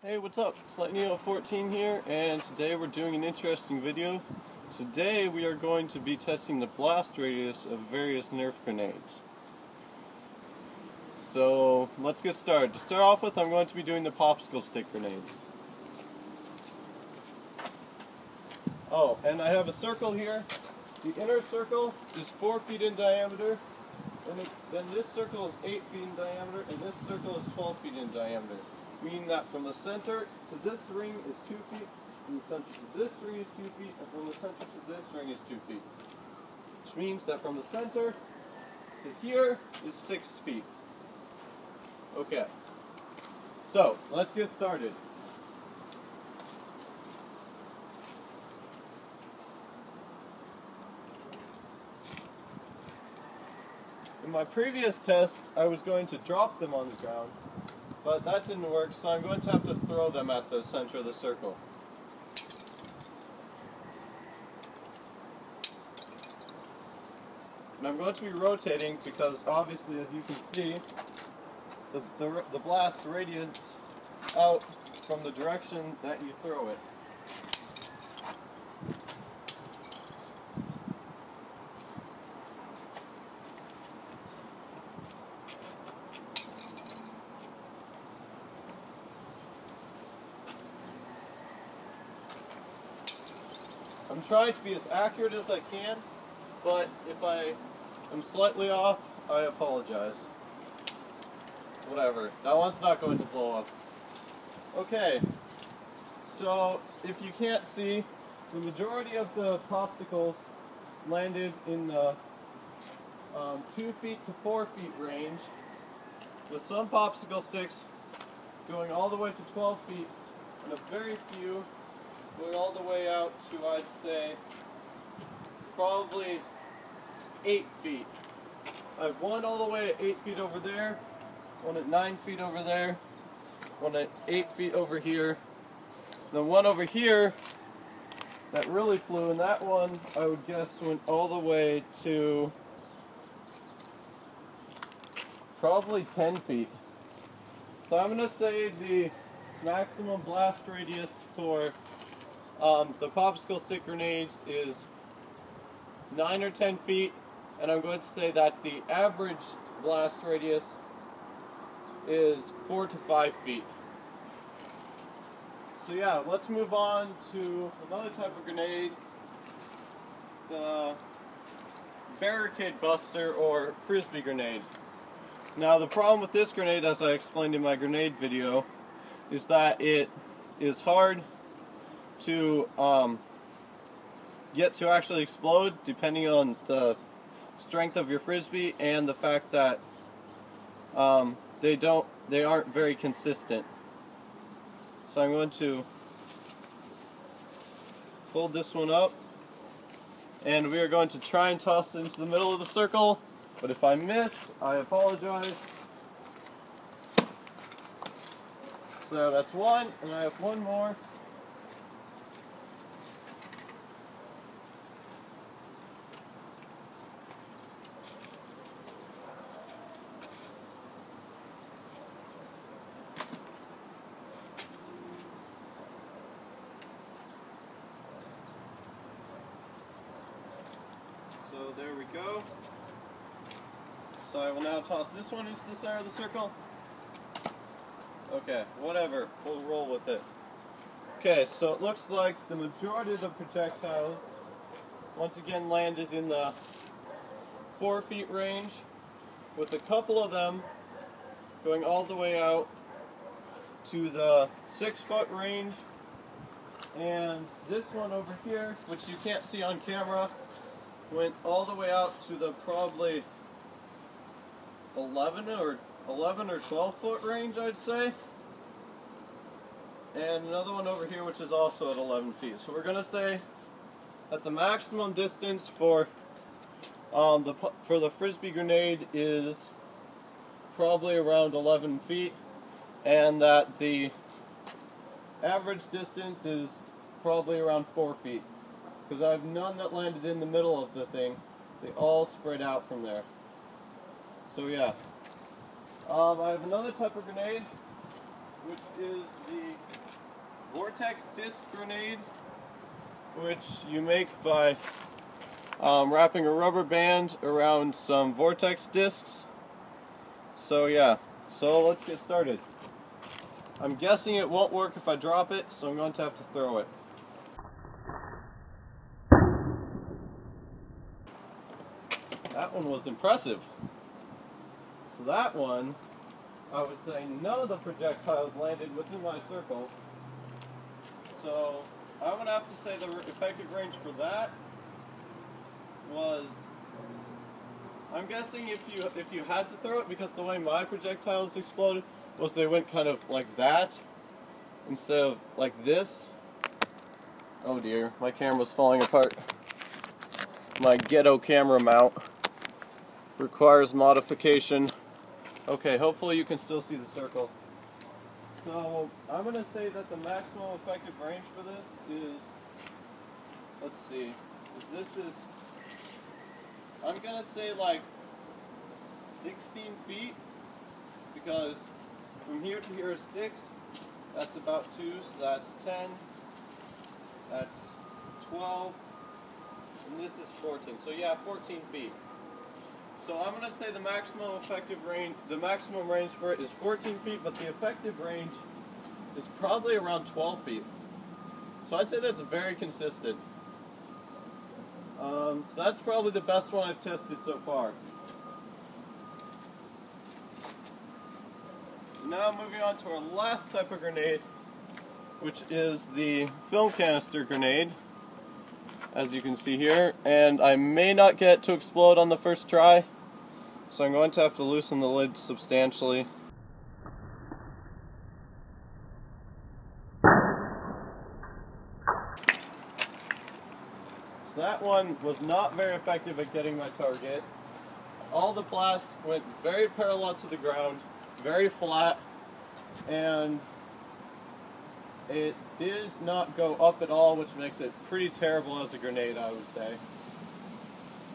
Hey, what's up? It's Lightneo14 here, and today we're doing an interesting video. Today we are going to be testing the blast radius of various Nerf grenades. So, let's get started. To start off with, I'm going to be doing the popsicle stick grenades. Oh, and I have a circle here. The inner circle is 4 feet in diameter, and then this circle is 8 feet in diameter, and this circle is 12 feet in diameter. Meaning that from the center to this ring is 2 feet, from the center to this ring is 2 feet, and from the center to this ring is 2 feet. Which means that from the center to here is 6 feet. Okay, so let's get started. In my previous test, I was going to drop them on the ground, but that didn't work, so I'm going to have to throw them at the center of the circle. And I'm going to be rotating because obviously, as you can see, the blast radiates out from the direction that you throw it. I'm trying to be as accurate as I can, but if I am slightly off, I apologize. Whatever, that one's not going to blow up. Okay, so if you can't see, the majority of the popsicles landed in the 2 feet to 4 feet range, with some popsicle sticks going all the way to 12 feet, and a very few going all the way out to, I'd say, probably 8 feet. I have one all the way at 8 feet over there, one at 9 feet over there, one at 8 feet over here, then one over here that really flew, and that one I would guess went all the way to probably 10 feet. So I'm going to say the maximum blast radius for the popsicle stick grenades is 9 or 10 feet, and I'm going to say that the average blast radius is 4 to 5 feet. So yeah, let's move on to another type of grenade, the barricade buster or frisbee grenade. Now the problem with this grenade, as I explained in my grenade video, is that it is hard to get to actually explode, depending on the strength of your frisbee and the fact that they aren't very consistent. So I'm going to fold this one up, and we are going to try and toss it into the middle of the circle, but if I miss, I apologize. So that's one, and I have one more. So there we go. So I will now toss this one into the center of the circle. Okay, whatever, we'll roll with it. Okay, so it looks like the majority of the projectiles once again landed in the 4 feet range, with a couple of them going all the way out to the 6 foot range, and this one over here, which you can't see on camera, went all the way out to the probably 11 or 12 foot range, I'd say. And another one over here which is also at 11 feet. So we're going to say that the maximum distance for the frisbee grenade is probably around 11 feet, and that the average distance is probably around 4 feet. Because I have none that landed in the middle of the thing. They all spread out from there. So yeah. I have another type of grenade, which is the VORTEX disc grenade, which you make by wrapping a rubber band around some VORTEX discs. So yeah, so let's get started. I'm guessing it won't work if I drop it, so I'm going to have to throw it. That one was impressive. So that one, I would say none of the projectiles landed within my circle. So I would have to say the effective range for that was, I'm guessing if you had to throw it, because the way my projectiles exploded was they went kind of like that instead of like this. Oh dear, my camera's falling apart. My ghetto camera mount requires modification. Okay, hopefully you can still see the circle. So I'm going to say that the maximum effective range for this is, let's see, I'm going to say like 16 feet, because from here to here is 6, that's about 2, so that's 10, that's 12, and this is 14, so yeah, 14 feet. So I'm going to say the maximum effective range, the maximum range for it is 14 feet, but the effective range is probably around 12 feet. So I'd say that's very consistent. So that's probably the best one I've tested so far. Now moving on to our last type of grenade, which is the film canister grenade, as you can see here. And I may not get it to explode on the first try, so I'm going to have to loosen the lid substantially. So that one was not very effective at getting my target. All the blasts went very parallel to the ground, very flat, and it did not go up at all, which makes it pretty terrible as a grenade, I would say.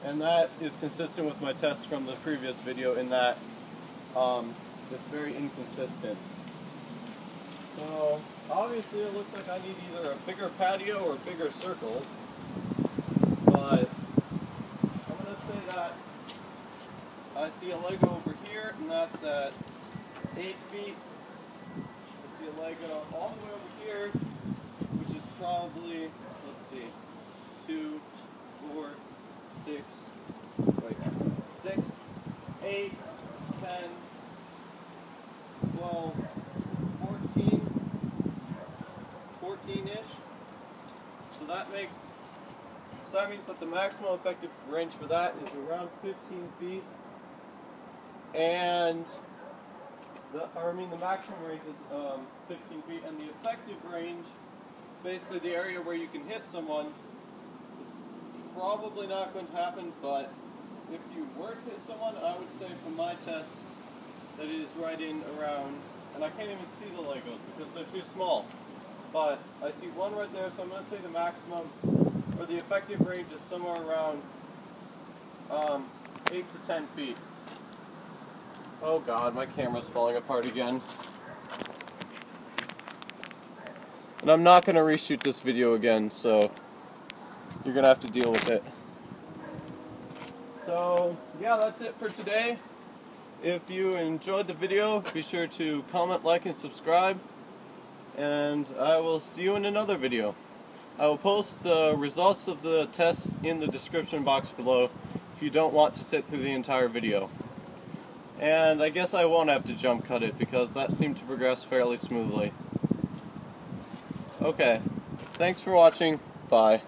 And that is consistent with my test from the previous video in that it's very inconsistent. So obviously it looks like I need either a bigger patio or bigger circles, but I'm going to say that I see a Lego over here, and that's at 8 feet. I see a Lego all the way over here, which is probably, let's see, 2, 4, 6, 8, 10, 12, 14-ish. So that means that the maximum effective range for that is around 15 feet. And the maximum range is 15 feet, and the effective range, basically the area where you can hit someone, is probably not going to happen, but if you were to hit someone, I would say from my test that it is right in around, and I can't even see the Legos because they're too small, but I see one right there, so I'm going to say the maximum, or the effective range is somewhere around 8 to 10 feet. Oh god, my camera's falling apart again. And I'm not going to reshoot this video again, so you're going to have to deal with it. So, yeah, that's it for today. If you enjoyed the video, be sure to comment, like, and subscribe. And I will see you in another video. I will post the results of the tests in the description box below if you don't want to sit through the entire video. And I guess I won't have to jump cut it because that seemed to progress fairly smoothly. Okay, thanks for watching. Bye.